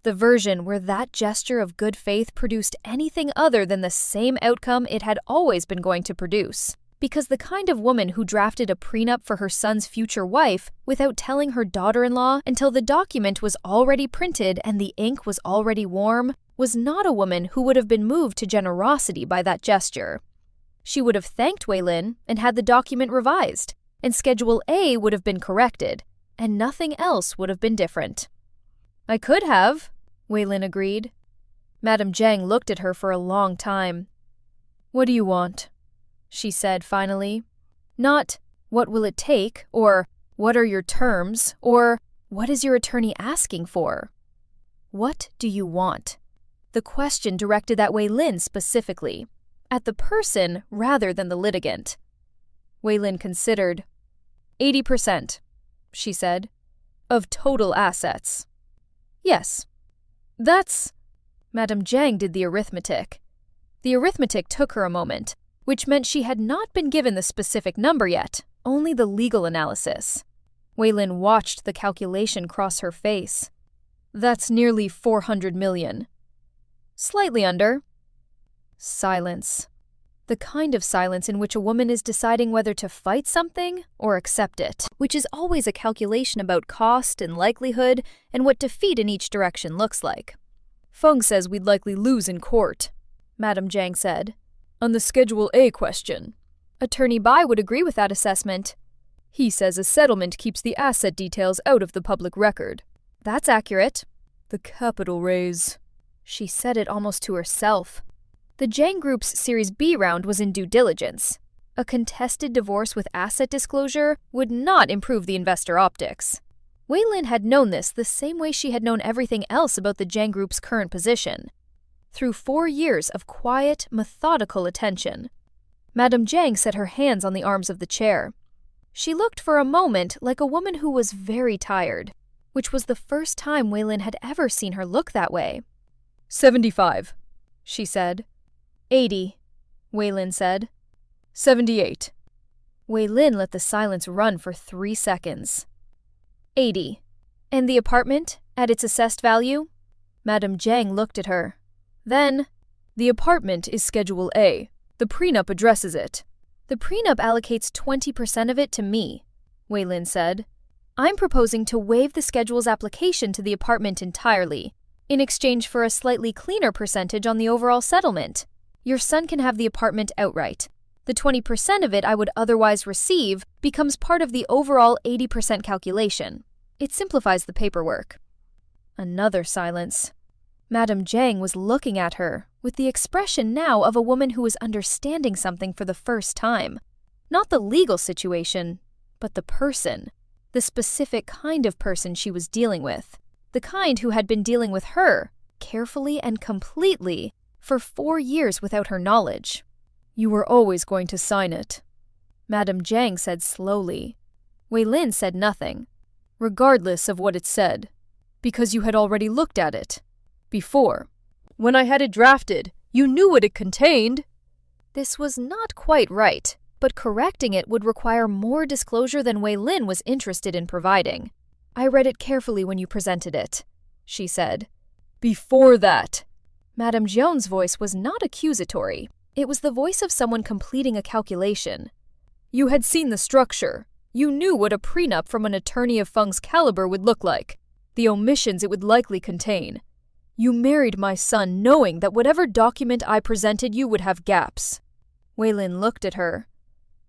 The version where that gesture of good faith produced anything other than the same outcome it had always been going to produce. Because the kind of woman who drafted a prenup for her son's future wife without telling her daughter-in-law until the document was already printed and the ink was already warm was not a woman who would have been moved to generosity by that gesture. She would have thanked Wei Lin and had the document revised, and Schedule A would have been corrected, and nothing else would have been different. "I could have," Wei Lin agreed. Madame Jiang looked at her for a long time. "What do you want?" she said finally. Not, "What will it take?" or "What are your terms?" or "What is your attorney asking for?" What do you want? The question directed at Wei Lin specifically, at the person rather than the litigant. Wei Lin considered. 80%, she said. Of total assets. Yes. That's... Madame Jiang did the arithmetic. The arithmetic took her a moment, which meant she had not been given the specific number yet, only the legal analysis. Weilin watched the calculation cross her face. That's nearly 400 million. Slightly under. Silence. The kind of silence in which a woman is deciding whether to fight something or accept it, which is always a calculation about cost and likelihood and what defeat in each direction looks like. Feng says we'd likely lose in court, Madame Jiang said. On the Schedule A question. Attorney Bai would agree with that assessment. He says a settlement keeps the asset details out of the public record. That's accurate. The capital raise. She said it almost to herself. The Jiang Group's Series B round was in due diligence. A contested divorce with asset disclosure would not improve the investor optics. Weilin had known this the same way she had known everything else about the Jiang Group's current position. Through 4 years of quiet, methodical attention. Madame Jiang set her hands on the arms of the chair. She looked for a moment like a woman who was very tired, which was the first time Weilin had ever seen her look that way. 75, she said. 80, Weilin said. 78. Weilin let the silence run for 3 seconds. 80. And the apartment, at its assessed value? Madame Jiang looked at her. Then, the apartment is Schedule A. The prenup addresses it. The prenup allocates 20% of it to me, Weilin said. I'm proposing to waive the schedule's application to the apartment entirely, in exchange for a slightly cleaner percentage on the overall settlement. Your son can have the apartment outright. The 20% of it I would otherwise receive becomes part of the overall 80% calculation. It simplifies the paperwork. Another silence. Madame Jiang was looking at her, with the expression now of a woman who was understanding something for the first time. Not the legal situation, but the person. The specific kind of person she was dealing with. The kind who had been dealing with her, carefully and completely, for 4 years without her knowledge. You were always going to sign it, Madame Jiang said slowly. Weilin said nothing, regardless of what it said, because you had already looked at it. Before. When I had it drafted, you knew what it contained. This was not quite right, but correcting it would require more disclosure than Weilin was interested in providing. I read it carefully when you presented it, she said. Before that. Madame Jiang's voice was not accusatory. It was the voice of someone completing a calculation. You had seen the structure. You knew what a prenup from an attorney of Feng's caliber would look like, the omissions it would likely contain. You married my son knowing that whatever document I presented you would have gaps. Weilin looked at her.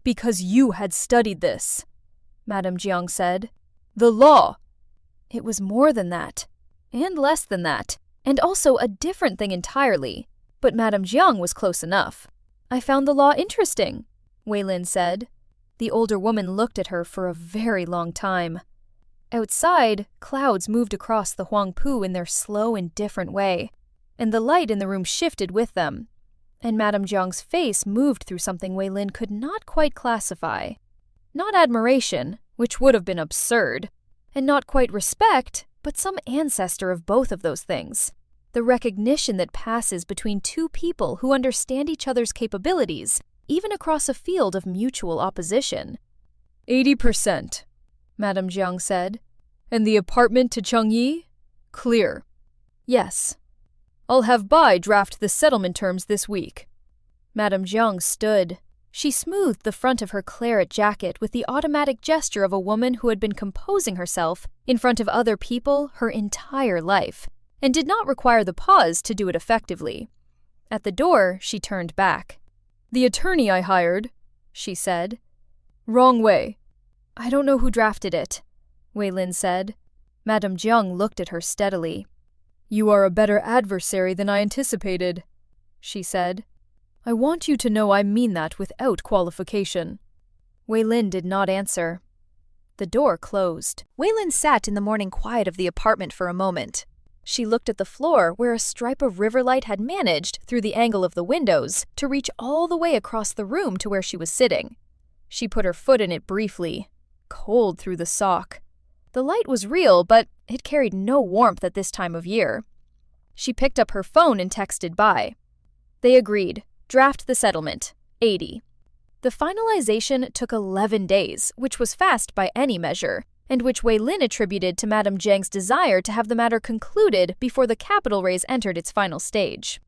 Because you had studied this, Madame Jiang said. The law. It was more than that, and less than that, and also a different thing entirely. But Madame Jiang was close enough. I found the law interesting, Weilin said. The older woman looked at her for a very long time. Outside, clouds moved across the Huangpu in their slow and different way, and the light in the room shifted with them, and Madame Jiang's face moved through something Weilin could not quite classify. Not admiration, which would have been absurd, and not quite respect, but some ancestor of both of those things. The recognition that passes between two people who understand each other's capabilities, even across a field of mutual opposition. 80%, Madame Jiang said. And the apartment to Changyi? Clear. Yes. I'll have Bai draft the settlement terms this week. Madame Jiang stood. She smoothed the front of her claret jacket with the automatic gesture of a woman who had been composing herself in front of other people her entire life, and did not require the pause to do it effectively. At the door, she turned back. The attorney I hired, she said. Wrong way. I don't know who drafted it, Weilin said. Madame Jiang looked at her steadily. You are a better adversary than I anticipated, she said. I want you to know I mean that without qualification. Weilin did not answer. The door closed. Weilin sat in the morning quiet of the apartment for a moment. She looked at the floor where a stripe of river light had managed, through the angle of the windows, to reach all the way across the room to where she was sitting. She put her foot in it briefly, cold through the sock. The light was real, but it carried no warmth at this time of year. She picked up her phone and texted Bai. They agreed. Draft the settlement. 80. The finalization took 11 days, which was fast by any measure, and which Wei Lin attributed to Madame Jiang's desire to have the matter concluded before the capital raise entered its final stage.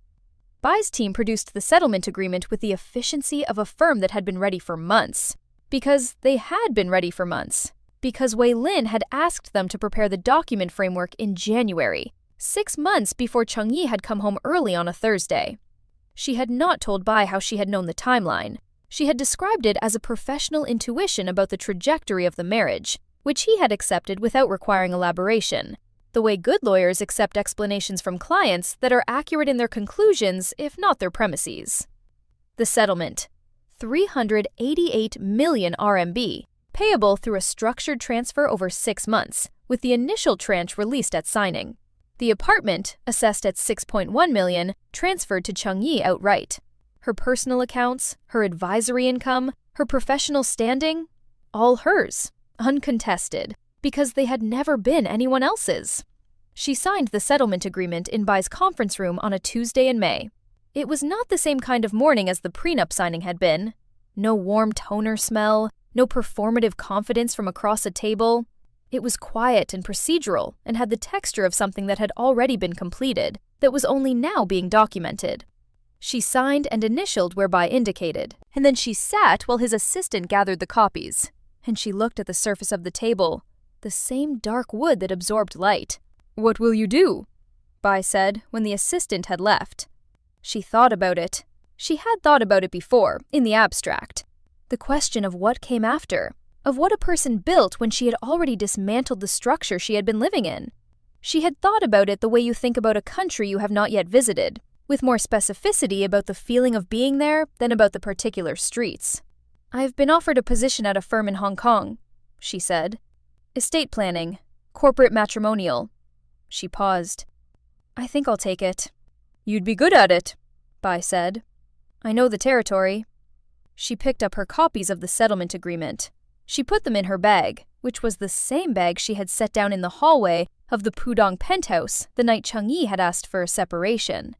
Bai's team produced the settlement agreement with the efficiency of a firm that had been ready for months. Because they had been ready for months. Because Wei Lin had asked them to prepare the document framework in January, 6 months before Changyi had come home early on a Thursday. She had not told Bai how she had known the timeline. She had described it as a professional intuition about the trajectory of the marriage, which he had accepted without requiring elaboration, the way good lawyers accept explanations from clients that are accurate in their conclusions, if not their premises. The settlement. 388 million RMB, payable through a structured transfer over 6 months, with the initial tranche released at signing. The apartment, assessed at 6.1 million, transferred to Changyi outright. Her personal accounts, her advisory income, her professional standing, all hers, uncontested, because they had never been anyone else's. She signed the settlement agreement in Bai's conference room on a Tuesday in May. It was not the same kind of morning as the prenup signing had been. No warm toner smell, no performative confidence from across a table. It was quiet and procedural and had the texture of something that had already been completed, that was only now being documented. She signed and initialed where Bai indicated, and then she sat while his assistant gathered the copies. And she looked at the surface of the table, the same dark wood that absorbed light. "What will you do?" Bai said when the assistant had left. She thought about it. She had thought about it before, in the abstract. The question of what came after, of what a person built when she had already dismantled the structure she had been living in. She had thought about it the way you think about a country you have not yet visited, with more specificity about the feeling of being there than about the particular streets. "I've been offered a position at a firm in Hong Kong," she said. "Estate planning, corporate matrimonial." She paused. "I think I'll take it." "You'd be good at it," Bai said. "I know the territory." She picked up her copies of the settlement agreement. She put them in her bag, which was the same bag she had set down in the hallway of the Pudong penthouse the night Changyi had asked for a separation.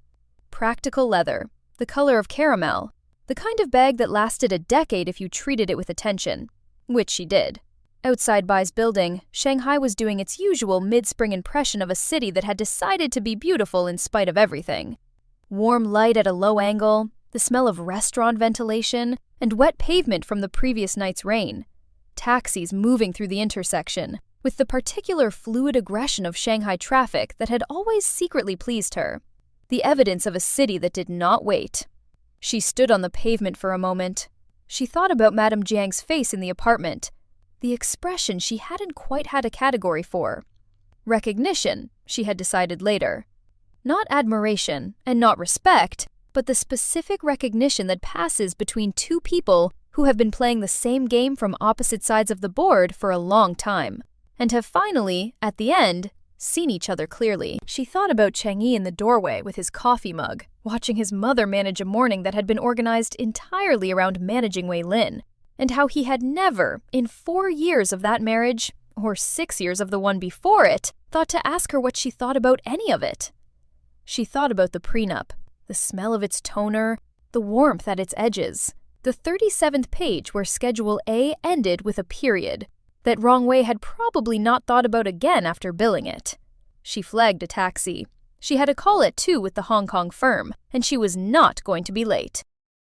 Practical leather, the color of caramel, the kind of bag that lasted a decade if you treated it with attention, which she did. Outside Bai's building, Shanghai was doing its usual mid-spring impression of a city that had decided to be beautiful in spite of everything. Warm light at a low angle, the smell of restaurant ventilation, and wet pavement from the previous night's rain. Taxis moving through the intersection, with the particular fluid aggression of Shanghai traffic that had always secretly pleased her. The evidence of a city that did not wait. She stood on the pavement for a moment. She thought about Madame Jiang's face in the apartment, the expression she hadn't quite had a category for. Recognition, she had decided later. Not admiration and not respect, but the specific recognition that passes between two people who have been playing the same game from opposite sides of the board for a long time, and have finally, at the end, seen each other clearly. She thought about Changyi in the doorway with his coffee mug, watching his mother manage a morning that had been organized entirely around managing Wei Lin, and how he had never, in 4 years of that marriage, or 6 years of the one before it, thought to ask her what she thought about any of it. She thought about the prenup, the smell of its toner, the warmth at its edges, the 37th page where Schedule A ended with a period, that Rong Wei had probably not thought about again after billing it. She flagged a taxi. She had a call at 2 with the Hong Kong firm, and she was not going to be late.